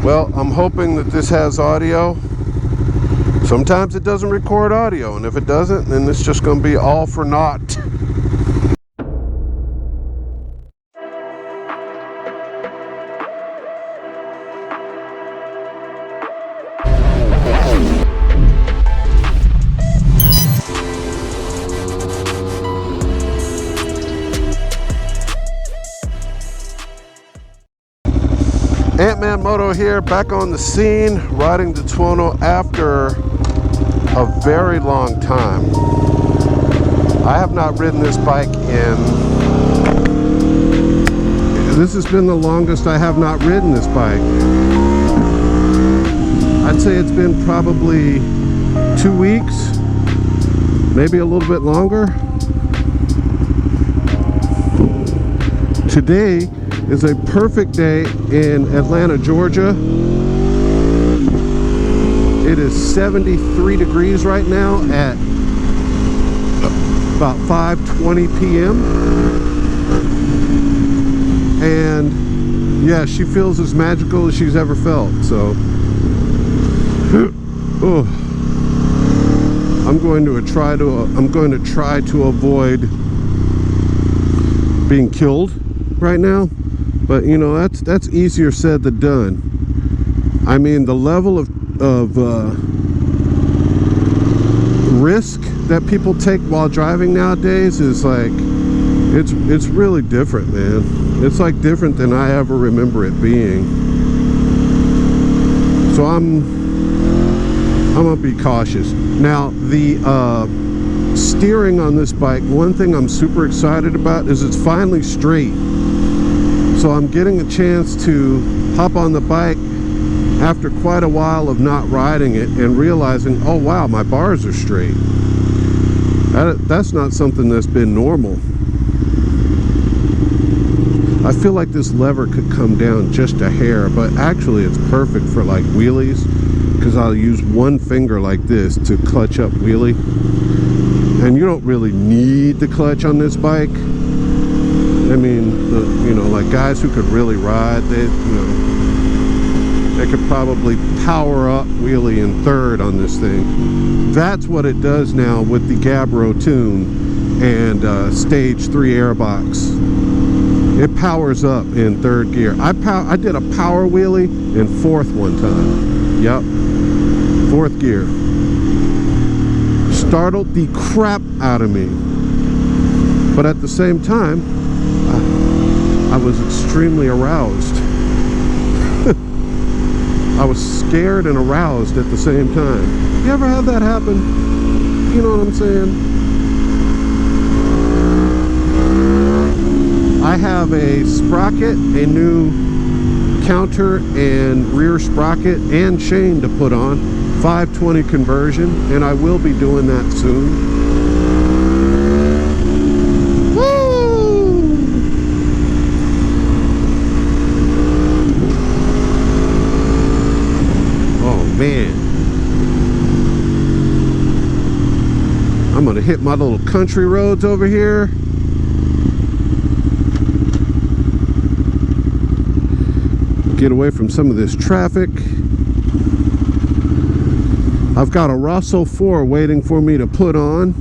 Well, I'm hoping that this has audio. Sometimes it doesn't record audio, and if it doesn't, then it's just going to be all for naught. Ant-Man Moto here, back on the scene, riding the Tuono after a very long time. I have not ridden this bike this has been the longest I have not ridden this bike. I'd say it's been probably 2 weeks, maybe a little bit longer. Today is a perfect day in Atlanta, Georgia. It is 73 degrees right now at about 5:20 p.m. And yeah, she feels as magical as she's ever felt. So oh, I'm going to try to avoid being killed right now. But you know, that's easier said than done. I mean, the level of risk that people take while driving nowadays is like, it's really different, man. It's like different than I ever remember it being. So I'm gonna be cautious. Now, the steering on this bike, one thing I'm super excited about is it's finally straight. So I'm getting a chance to hop on the bike after quite a while of not riding it and realizing, oh wow, my bars are straight. That's not something that's been normal. I feel like this lever could come down just a hair, but actually it's perfect for like wheelies, because I'll use one finger like this to clutch up wheelie. And you don't really need the clutch on this bike. I mean, you know, like guys who could really ride, they could probably power up wheelie in third on this thing. That's what it does now with the Gabbro Tune and stage 3 airbox. It powers up in third gear. I did a power wheelie in fourth one time. Yep, fourth gear. Startled the crap out of me, but at the same time, I was extremely aroused. I was scared and aroused at the same time. You ever had that happen? You know what I'm saying? I have a sprocket, a new counter and rear sprocket and chain to put on, 520 conversion, and I will be doing that soon. Man, I'm gonna hit my little country roads over here. Get away from some of this traffic. I've got a Rosso 4 waiting for me to put on.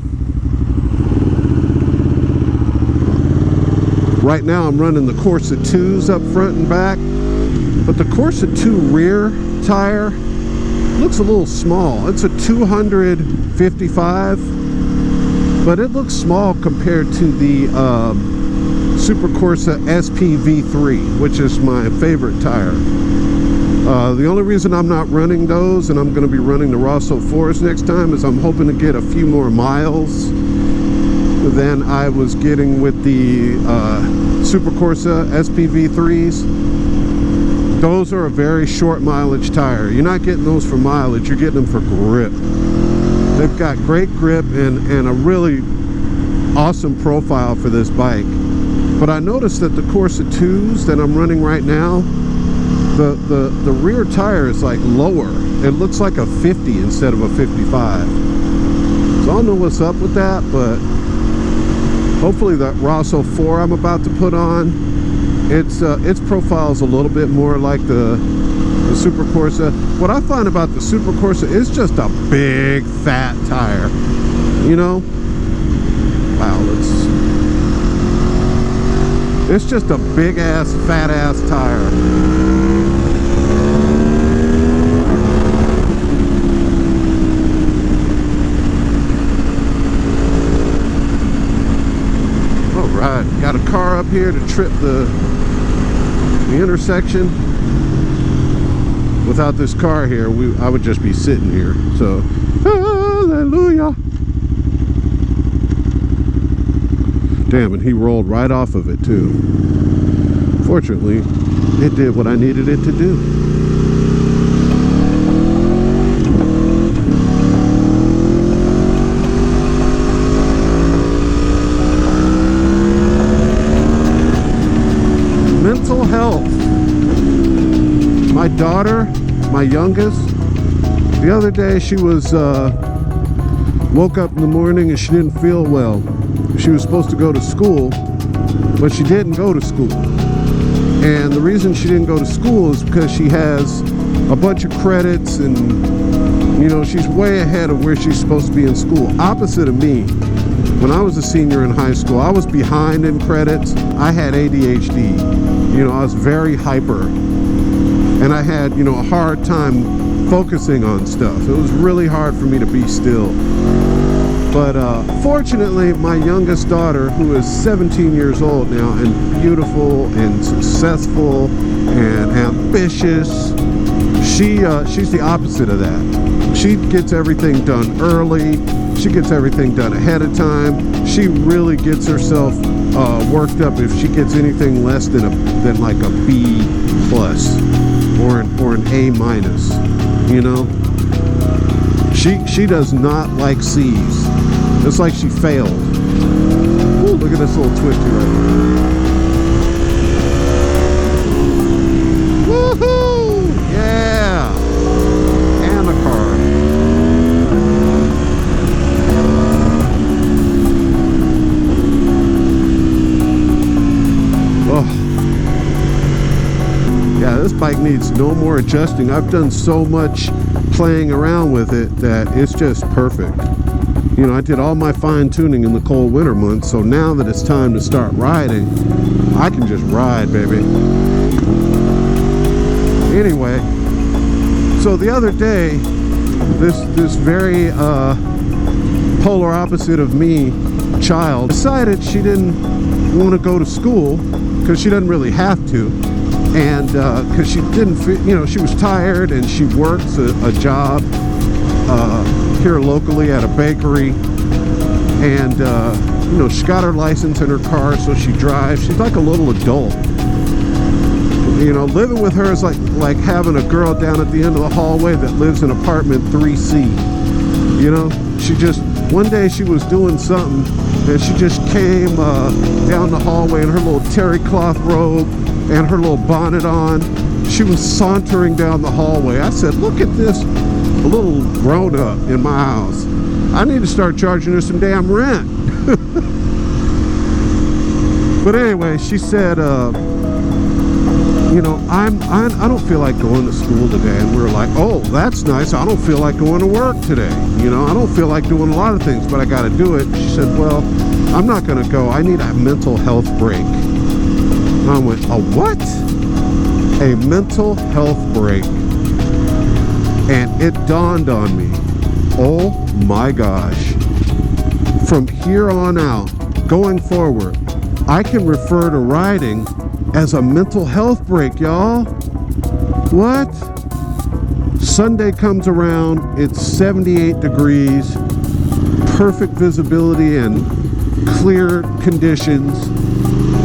Right now I'm running the Corsa 2s up front and back, but the Corsa 2 rear tire looks a little small. It's a 255, but it looks small compared to the Super Corsa SP V3, which is my favorite tire. The only reason I'm not running those, and I'm going to be running the Rosso 4s next time, is I'm hoping to get a few more miles than I was getting with the Super Corsa SP V3s. Those are a very short mileage tire. You're not getting those for mileage, you're getting them for grip. They've got great grip and a really awesome profile for this bike. But I noticed that the Corsa 2s that I'm running right now, the rear tire is like lower. It looks like a 50 instead of a 55. So I don't know what's up with that, but hopefully that Rosso 4 I'm about to put on, its profile is a little bit more like the the Super Corsa. What I find about the Super Corsa is just a big fat tire, you know. Wow, it's just a big ass fat ass tire. Got a car up here to trip the intersection. Without this car here, I would just be sitting here. So, hallelujah. Damn, and he rolled right off of it too. Fortunately, it did what I needed it to do. Mental health. My daughter, my youngest, the other day she was woke up in the morning and she didn't feel well. She was supposed to go to school, but she didn't go to school. And the reason she didn't go to school is because she has a bunch of credits and, you know, she's way ahead of where she's supposed to be in school. Opposite of me. When I was a senior in high school, I was behind in credits. I had ADHD. You know, I was very hyper. And I had, you know, a hard time focusing on stuff. It was really hard for me to be still. But fortunately, my youngest daughter, who is 17 years old now, and beautiful and successful and ambitious, she's the opposite of that. She gets everything done early. She gets everything done ahead of time. She really gets herself worked up if she gets anything less than like a B plus or an A minus. You know, she does not like C's. It's like she failed. Ooh, look at this little twisty right here. Woohoo! Yeah! And a car. Oh. Yeah, this bike needs no more adjusting. I've done so much playing around with it that it's just perfect. You know, I did all my fine tuning in the cold winter months, so now that it's time to start riding, I can just ride, baby. Anyway, so the other day, this very polar opposite of me child decided she didn't want to go to school because she doesn't really have to, and because she didn't feel, you know, she was tired and she works a job here locally at a bakery, and you know, she got her license in her car, so she drives. She's like a little adult. You know, living with her is like having a girl down at the end of the hallway that lives in apartment 3C. You know, she just, one day she was doing something and she just came down the hallway in her little terry cloth robe and her little bonnet on. She was sauntering down the hallway. I said, look at this little grown-up in my house. I need to start charging her some damn rent. But anyway, she said, you know, I don't feel like going to school today. And we were like, oh, that's nice. I don't feel like going to work today. You know, I don't feel like doing a lot of things, but I got to do it. She said, well, I'm not going to go. I need a mental health break. And I went, a what? A mental health break. And it dawned on me, oh my gosh, from here on out, going forward, I can refer to riding as a mental health break, y'all. What? Sunday comes around, it's 78 degrees, perfect visibility and clear conditions,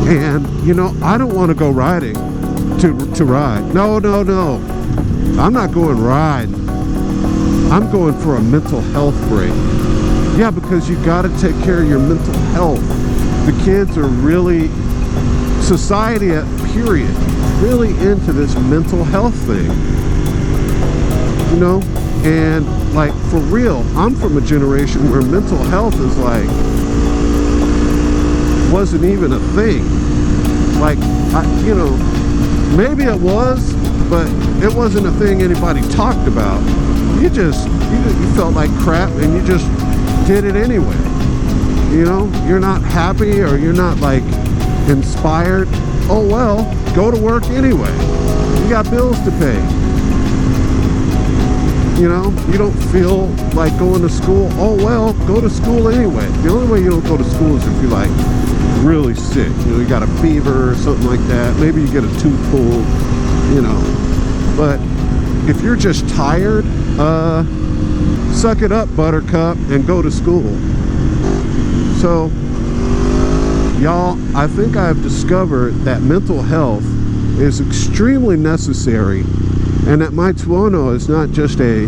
and you know, I don't want to go riding to ride. No, I'm not going riding. I'm going for a mental health break. Yeah, because you got to take care of your mental health. The kids are really, society period, really into this mental health thing. You know, and like for real, I'm from a generation where mental health is like, wasn't even a thing. Like, you know, maybe it was, but it wasn't a thing anybody talked about. You felt like crap and you just did it anyway. You know, you're not happy or you're not like inspired. Oh well, go to work anyway. You got bills to pay. You know, you don't feel like going to school. Oh well, go to school anyway. The only way you don't go to school is if you're like really sick. You know, you got a fever or something like that. Maybe you get a tooth pulled, you know. But if you're just tired, suck it up, buttercup, and go to school. So, y'all, I think I've discovered that mental health is extremely necessary, and that my tuono is not just a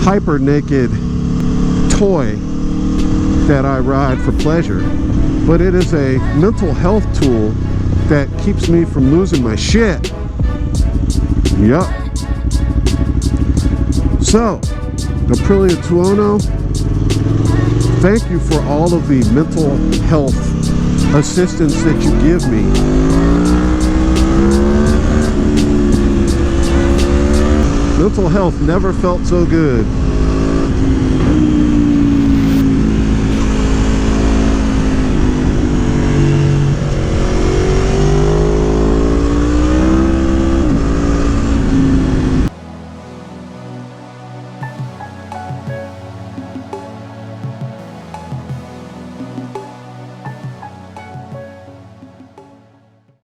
hyper naked toy that I ride for pleasure, but it is a mental health tool that keeps me from losing my shit. Yup. So, Aprilia Tuono, thank you for all of the mental health assistance that you give me. Mental health never felt so good.